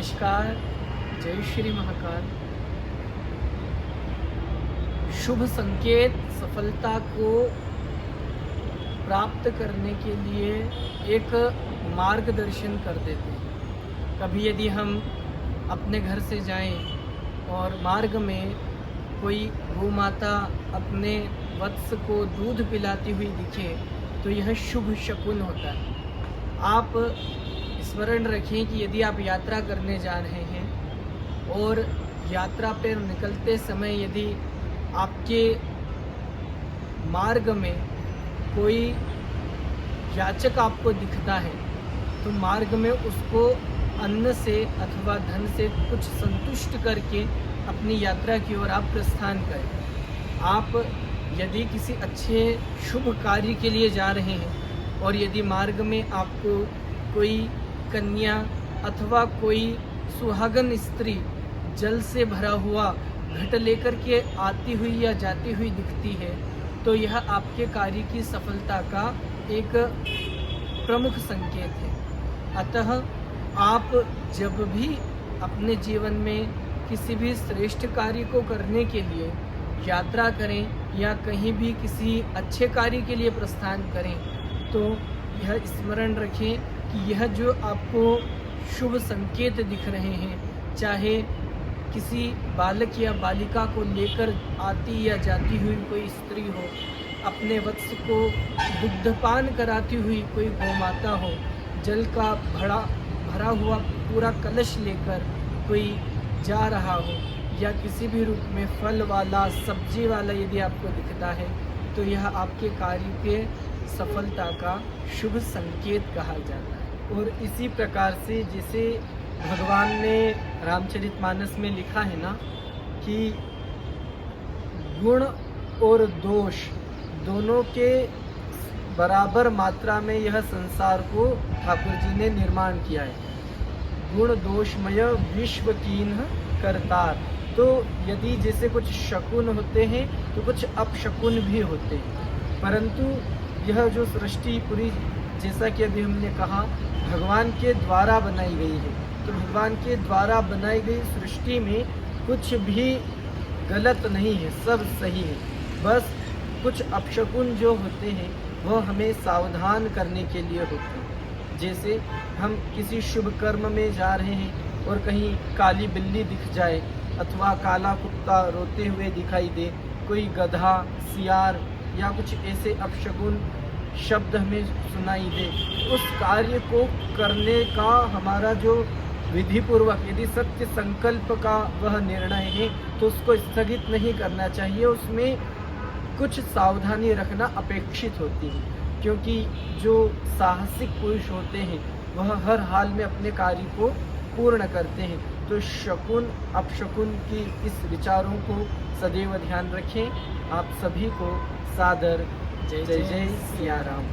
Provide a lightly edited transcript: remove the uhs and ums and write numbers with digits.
नमस्कार, जय श्री महाकाल। शुभ संकेत सफलता को प्राप्त करने के लिए एक मार्गदर्शन कर देते हैं। कभी यदि हम अपने घर से जाएं और मार्ग में कोई गोमाता अपने वत्स को दूध पिलाती हुई दिखे तो यह शुभ शकुन होता है। आप स्मरण रखें कि यदि आप यात्रा करने जा रहे हैं और यात्रा पर निकलते समय यदि आपके मार्ग में कोई याचक आपको दिखता है तो मार्ग में उसको अन्न से अथवा धन से कुछ संतुष्ट करके अपनी यात्रा की ओर आप प्रस्थान करें। आप यदि किसी अच्छे शुभ कार्य के लिए जा रहे हैं और यदि मार्ग में आपको कोई कन्या अथवा कोई सुहागन स्त्री जल से भरा हुआ घट लेकर के आती हुई या जाती हुई दिखती है तो यह आपके कार्य की सफलता का एक प्रमुख संकेत है। अतः आप जब भी अपने जीवन में किसी भी श्रेष्ठ कार्य को करने के लिए यात्रा करें या कहीं भी किसी अच्छे कार्य के लिए प्रस्थान करें तो यह स्मरण रखें कि यह जो आपको शुभ संकेत दिख रहे हैं, चाहे किसी बालक या बालिका को लेकर आती या जाती हुई कोई स्त्री हो, अपने वत्स को दुग्धपान कराती हुई कोई गौमाता हो, जल का भरा हुआ पूरा कलश लेकर कोई जा रहा हो या किसी भी रूप में फल वाला सब्जी वाला यदि आपको दिखता है तो यह आपके कार्य के सफलता का शुभ संकेत कहा जाता है। और इसी प्रकार से जैसे भगवान ने रामचरितमानस में लिखा है ना कि गुण और दोष दोनों के बराबर मात्रा में यह संसार को ठाकुर जी ने निर्माण किया है। गुण दोषमय विश्व कीन्ह करतार। तो यदि जैसे कुछ शकुन होते हैं तो कुछ अपशकुन भी होते हैं, परंतु यह जो सृष्टि पूरी जैसा कि अभी हमने कहा भगवान के द्वारा बनाई गई है, तो भगवान के द्वारा बनाई गई सृष्टि में कुछ भी गलत नहीं है, सब सही है। बस कुछ अपशकुन जो होते हैं वह हमें सावधान करने के लिए होते हैं। जैसे हम किसी शुभ कर्म में जा रहे हैं और कहीं काली बिल्ली दिख जाए अथवा काला कुत्ता रोते हुए दिखाई दे, कोई गधा सियार या कुछ ऐसे अपशकुन शब्द हमें सुनाई दे, उस कार्य को करने का हमारा जो विधिपूर्वक यदि सत्य संकल्प का वह निर्णय है तो उसको स्थगित नहीं करना चाहिए। उसमें कुछ सावधानी रखना अपेक्षित होती है, क्योंकि जो साहसिक पुरुष होते हैं वह हर हाल में अपने कार्य को पूर्ण करते हैं। तो शकुन अपशकुन की इस विचारों को सदैव ध्यान रखें। आप सभी को सादर जय जय जय सिया राम।